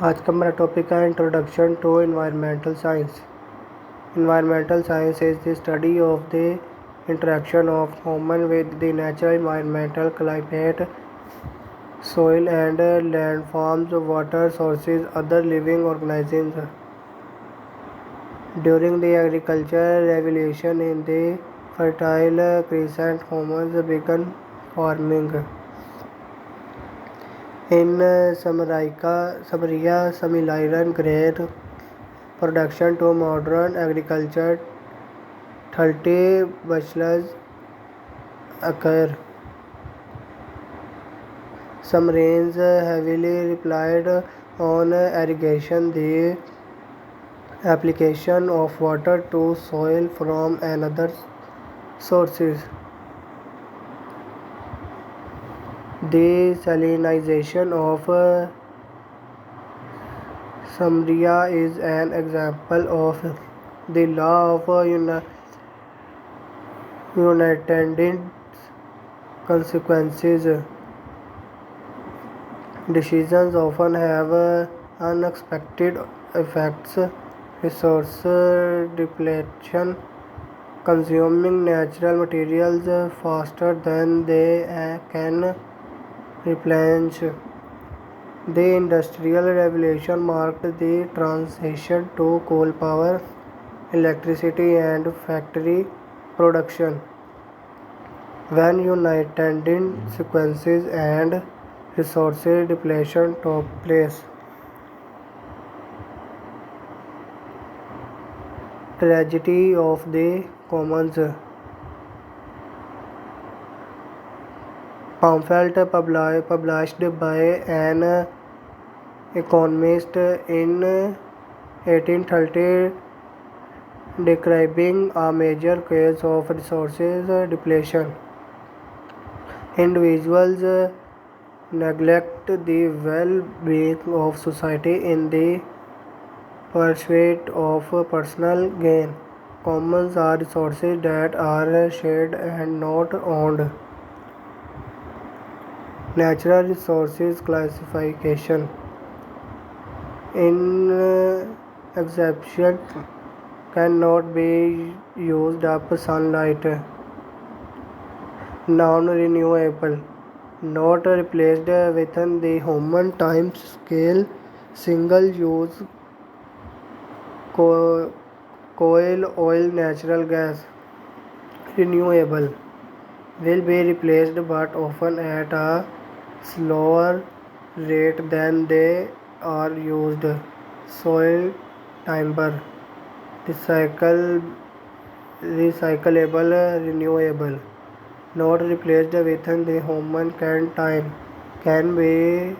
आज का मेरा टॉपिक है introduction to environmental science. Environmental science is the study of the interaction of human with the natural environmental climate, soil and landforms, water sources, other living organisms. During the agricultural revolution in the Fertile Crescent, humans began farming. In Samaria, semi-iron grain production to modern agriculture, 30 bushels occur. Some rains heavily relied on irrigation, the application of water to soil from another sources. The salinization of Samaria is an example of the law of unintended consequences. Decisions often have unexpected effects. Resource depletion, consuming natural materials faster than they can replenish. The Industrial Revolution marked the transition to coal power, electricity and factory production, when unintended sequences and resource depletion took place. Tragedy of the Commons. Pamphlet published by an economist in 1830 describing a major case of resources depletion. Individuals neglect the well-being of society in the pursuit of personal gain. Commons are resources that are shared and not owned. Natural resources classification. In exception cannot be used up sunlight. Non-renewable, not replaced within the human time scale. Single-use coal, oil, natural gas. Renewable will be replaced but often at a slower rate than they are used. Soil, timber. Recyclable, renewable, not replaced within the human time, can be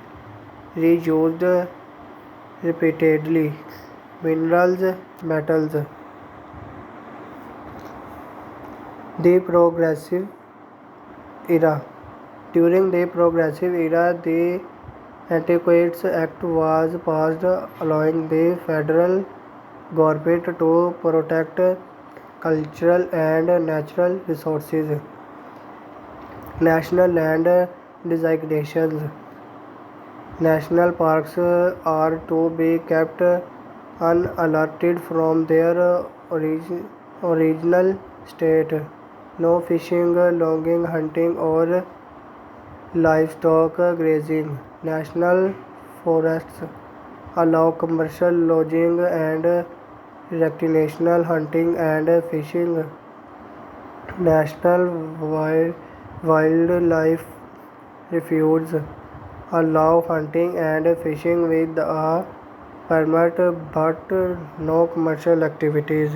reused repeatedly. Minerals, metals. The Progressive Era. During the Progressive Era, the Antiquities Act was passed allowing the federal government to protect cultural and natural resources. National land designations. National parks are to be kept unalerted from their original state. No fishing, logging, hunting or livestock grazing. National forests allow commercial lodging and recreational hunting and fishing. National wildlife refuges allow hunting and fishing with a permit but no commercial activities.